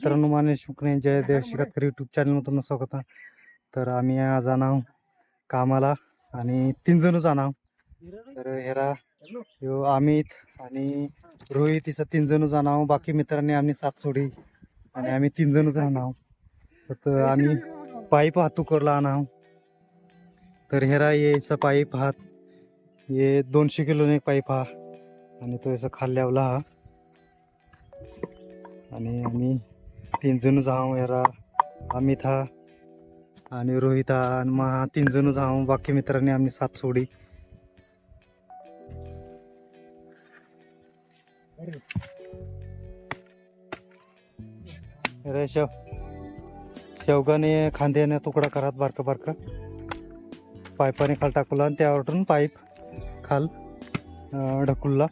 मित्रांनो, मानेश मुकणे जय देव शेतकरी यूट्यूब चॅनलमधून स्वागत आहे. तर आम्ही आज जाणार कामाला आणि 3 जण जाणार. तर हेरा यो अमित आणि रोहित इथं 3 जण जाणार. बाकी मित्रांनी आम्ही 7 सोडी आणि आम्ही 3 जण जाणार. तर आम्ही पाईप वाहतूक करला आणाव. तर हेरा यायचा पाईप हात ये 200 किलो एक पाईप हा आणि तो याचा खाल्ल्यावला हा आणि आम्ही 3 जण जाऊ. यारा अमित हा आणि रोहित हा आणि मग 3 जण जाऊ. बाकी मित्रांनी आम्ही 7 सोडी. शेवगाने खांद्याने तुकडा करत बारका बारका पाईपाने खाल टाकला आणि त्यावरून पाईप खाल ढकलला.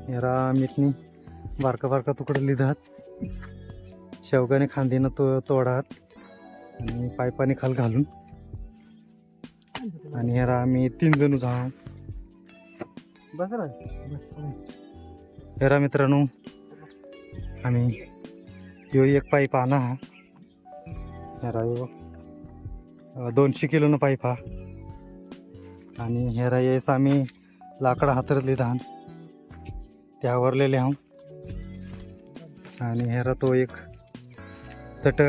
यारा अमितनी बारका बारका तुकडा लिहितात. शेवगाने खांदीनं तोडात आणि पाईपाने खाल घालून आणि यारा आम्ही 3 जण जाऊ. यारा मित्रांनो, आम्ही यो एक पाईप आणा हा. यारा यो 200 किलोनं पाईप हा आणि हेरा यायस आम्ही लाकडं हातरले धान त्यावरलेले आहो आणि हेरा तो एक तट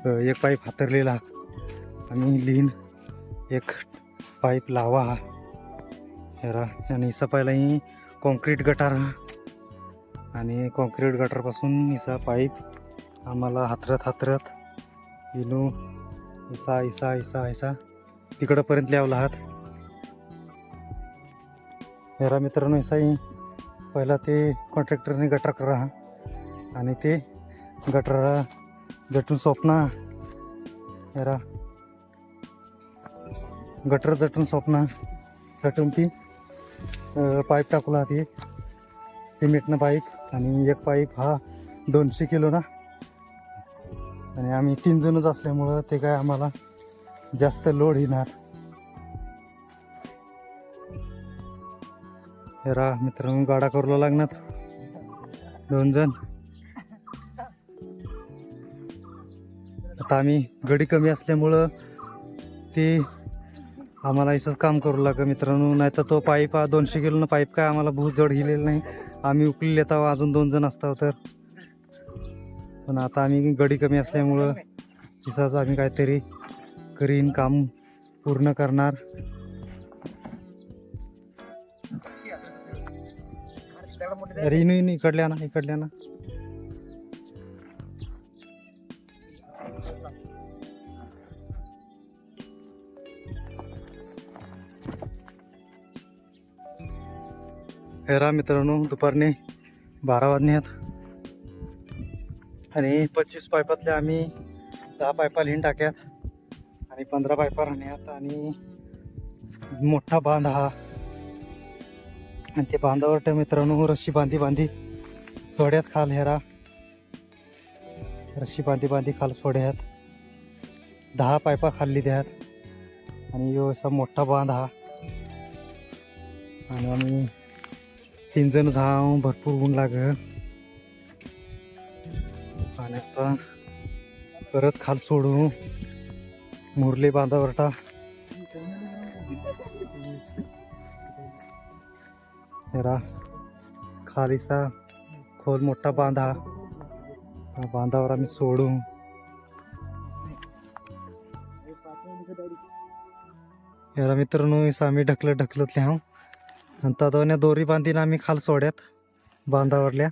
एक पाईप हातरलेला आणि लीन एक पाईप लावा हा हेरा. आणि सपायला ही कॉन्क्रीट गटार हा आणि कॉन्क्रीट गटारपासून इसा पाईप आम्हाला हातरत इनू इसा तिकडंपर्यंत लावला आहात. हेरा मित्रांनो, इसाही पहिला ते कॉन्ट्रॅक्टरने गटार करा आणि ते गटारा जटून सोपना. हेरा गटर जटून सोपना जटून ती पाईप टाकला ते सिमेंटनं पाईप आणि एक पाईप हा 200 किलो ना. आणि आम्ही 3 जणच असल्यामुळं ते काय आम्हाला जास्त लोड येणार. हेरा मित्रांनो, गाडा करूला लागणार 2 जण. आता आम्ही गडी कमी असल्यामुळं ते आम्हाला असंच काम करू लाग मित्रांनो. नाही तर तो पाईप हा 200 किलोनं पाईप काय आम्हाला बहुत जड गेलेलं नाही. आम्ही उकलेले येतो अजून 2 जण असतो तर. पण आता आम्ही गडी कमी असल्यामुळं तसंच आम्ही काहीतरी करीन काम पूर्ण करणार. अरे इकडल्या ना हेरा मित्रांनो, दुपारने 12 वाजण्यात आणि 25 पाईपातल्या आम्ही 10 पाईपा लिहून टाक्यात आणि 15 पाईपा राहण्यात आणि मोठा बांध हा आणि ते बांधावर मित्रांनो रस्सी बांधी सोड्यात खाल. हेरा रस्सी बांधी खाल सोड्यात 10 पाईपा खाल्ली द्यात आणि यो असा मोठा बांध हा आणि आम्ही 3 जण जाऊ. भरपूर ऊन लाग आणि आता परत खाल सोडू मुरले बांधावरटा. हेरा खालीसा खोल मोठा बांध हा बांधावर आम्ही सोडू. हेरा मित्रांनो, आम्ही ढकलत लिहाव आणि त्या दोरी बांधीन आम्ही खाल सोड्यात बांधावरल्या.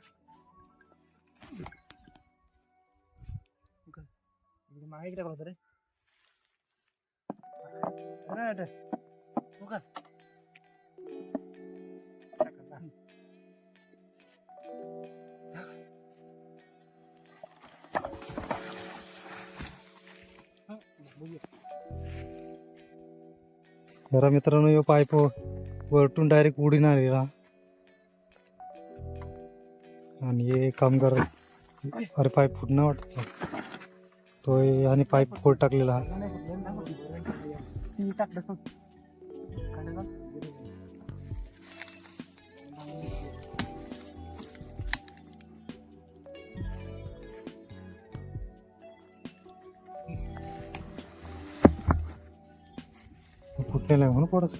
हेरा मित्रांनो, यो पाईप वरतून डायरेक्ट उडीन आलेला आणि हे कामगार अरे पाईप फुटणं वाटतं. तो आणि पाईप फोड टाकलेला हा. फुटलेला आहे म्हणून थोडस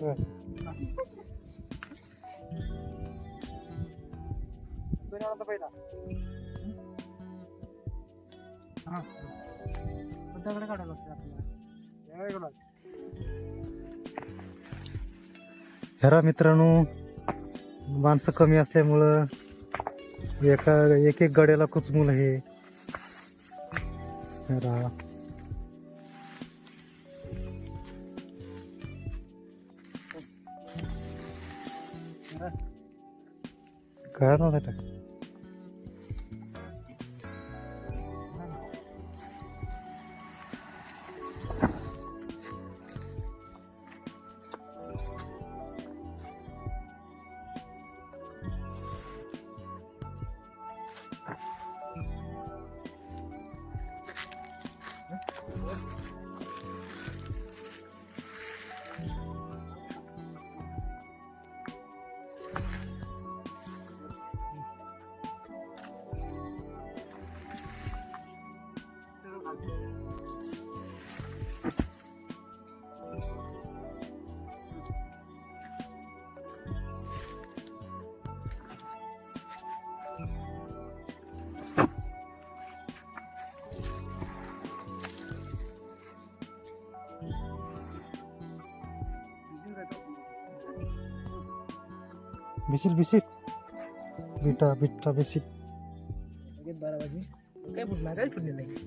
खरा मित्रांनो, माणसं कमी असल्यामुळं एक एक गड्याला कुचमुल हे खरा. काय नव्हता बिसिल बिसिल बिटा बिटा बिसिल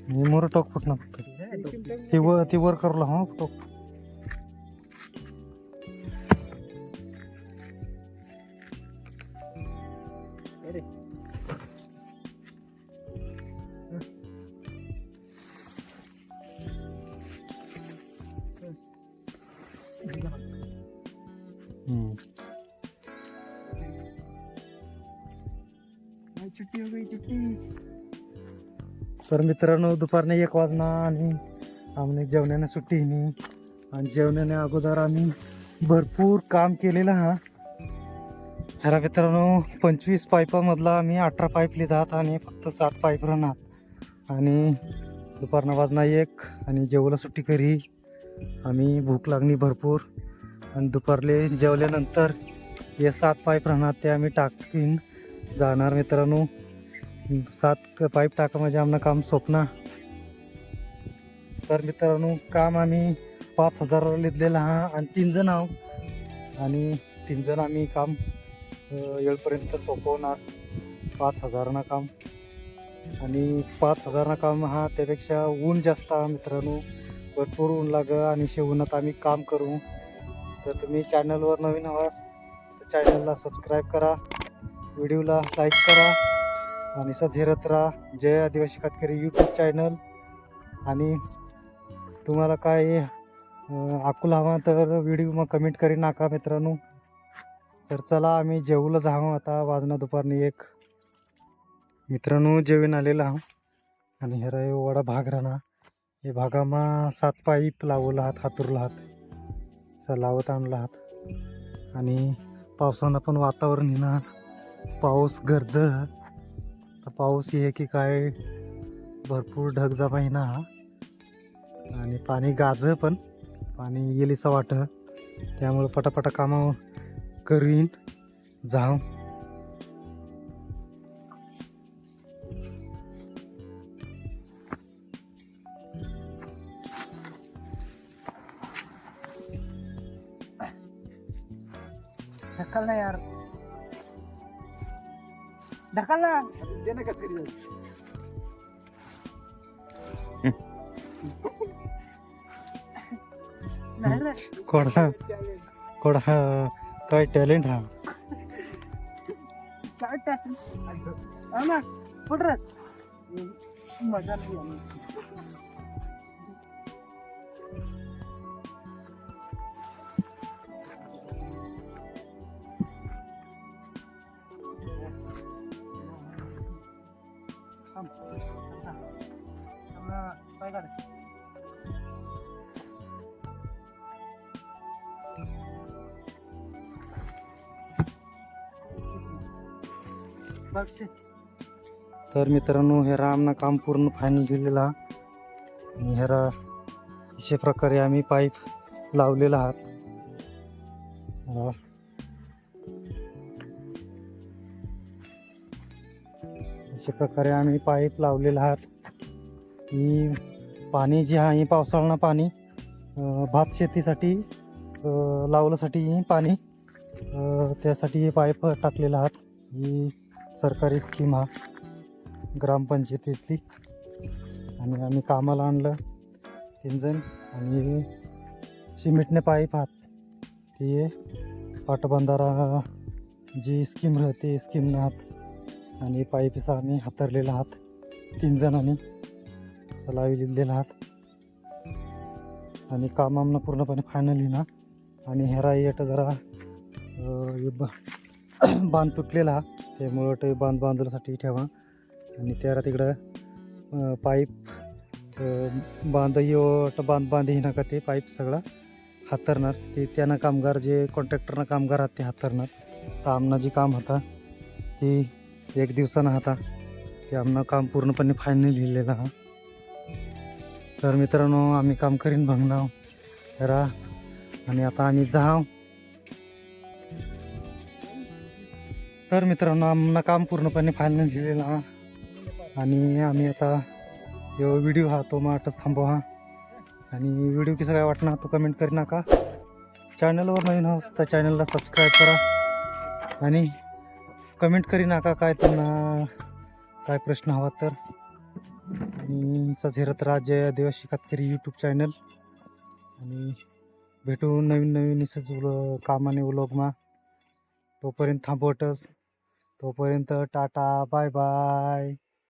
मी मोर टोक फुटणार फक्त ती वर करला हा टोक. तर मित्रांनो, दुपारने 1 वाजना आणि आम्ही जेवणाने सुट्टी हिनी आणि जेवणाने अगोदर आम्ही भरपूर काम केलेलं हा. ह्याला मित्रांनो 25 पाईपामधला आम्ही 18 पाईप लिहितात आणि फक्त 7 पाईप राहणार आणि दुपारनं वाजना 1 आणि जेवला सुट्टी करी. आम्ही भूक लागणी भरपूर आणि दुपारले जेवल्यानंतर हे 7 पाईप राहणार ते आम्ही टाकीन जाणार. मित्रांनो 7 पाईप टाका म्हणजे आमनं काम सोपना. तर मित्रांनो, काम आम्ही 5,000 लिहिलेलं हा आणि 3 जण आहो आणि 3 जण आम्ही काम येळपर्यंत सोपवणार. 5,000 काम आणि 5,000 काम हा त्यापेक्षा ऊन जास्त हा मित्रांनो. भरपूर ऊन लाग आणि उन्हात आम्ही काम करू. तर तुम्ही चॅनलवर नवीन आहात तर चॅनलला सबस्क्राईब करा, व्हिडिओला लाईक करा आणि सझेरत राहा. जय आदिवासी शेतकरी यूट्यूब चॅनल. आणि तुम्हाला काय आकुल हवा तर व्हिडिओ मग कमेंट करी नाका मित्रांनो. तर चला आम्ही जेवलं जाऊ आता. वाजना दुपारनी 1 मित्रांनो जेवण आलेला हा आणि हेरा वडा भाग राहणार. हे भागामा 7 पाईप लावला हात हातुरला हात लावत आणला हात आणि पावसानं पण वातावरण येणार. पाऊस गरज पाऊस ये की काय भरपूर ढग जमा येईना आणि पाणी गाज पण पाणी येलीचं वाट. त्यामुळे पटापटा कामं करीन जाऊ. ढकल ना यार, ढकल ना. देना का करी नाही रे. कोडा काय टॅलेंट हा. काय टॅलेंट हा ना. कुठं रे? मजा नाही आली. पाय काढ. बघते. तर मित्रांनो हेरा आमना काम पूर्ण फायनल दिलेला आणि हेरा अशा प्रकारे आम्ही पाईप लावलेला आहात. अशा प्रकारे आम्ही पाईप लावलेला आहात. ही पाणी जे आहे पावसाळ्यानं पाणी भात शेतीसाठी लावण्यासाठी ही पाणी त्यासाठी हे पाईप टाकलेला आहात. ही सरकारी स्कीम हा ग्रामपंचायतीतली आणि आम्ही कामाला आणलं 3 जण आणि सिमेंटने पाईप आहात ते पाटबंधारा जी स्कीम राहते स्कीमनं आहात आणि पाईपचा आम्ही हातरलेला आहात 3 जणांनी लावलेला आहात आणि काम आम्हाला पूर्णपणे फायनल ना. आणि हेरा येट जरा बांध तुटलेला त्यामुळं ते बांध बांधण्यासाठी ठेवा आणि त्याला तिकडं पाईप बांध बांध ही नका ते पाईप सगळा हातरणार ते त्यानं कामगार जे कॉन्ट्रॅक्टरनं कामगार आहात ते हातरणार. तर आमनं जे काम होता ते 1 दिवसानं होता ते आमनं काम पूर्णपणे फायनल लिहिलेलं हा. तर मित्रांनो आम्ही काम करीन बघणार हेरा आणि आता आम्ही जाऊ. तर मित्रांनो आम्हाला काम पूर्णपणे फायनल लिहिलेलं हा आणि आम्ही आता जो व्हिडिओ हा तो माटच थांबवा हा आणि व्हिडिओ कसं काय वाटणार तो कमेंट करी नका. चॅनलवर नवीन आहोत तर चॅनलला सबस्क्राईब करा आणि कमेंट करी नका काय त्यांना काय प्रश्न हवा तर. आणि सझेरत राज्य आदिवासी शेतकरी यूट्यूब चॅनल आणि भेटू नवीन नवीन इसंच कामाने व्लॉगमा. तोपर्यंत थांबवतच तोपर्यंत टाटा बाय बाय.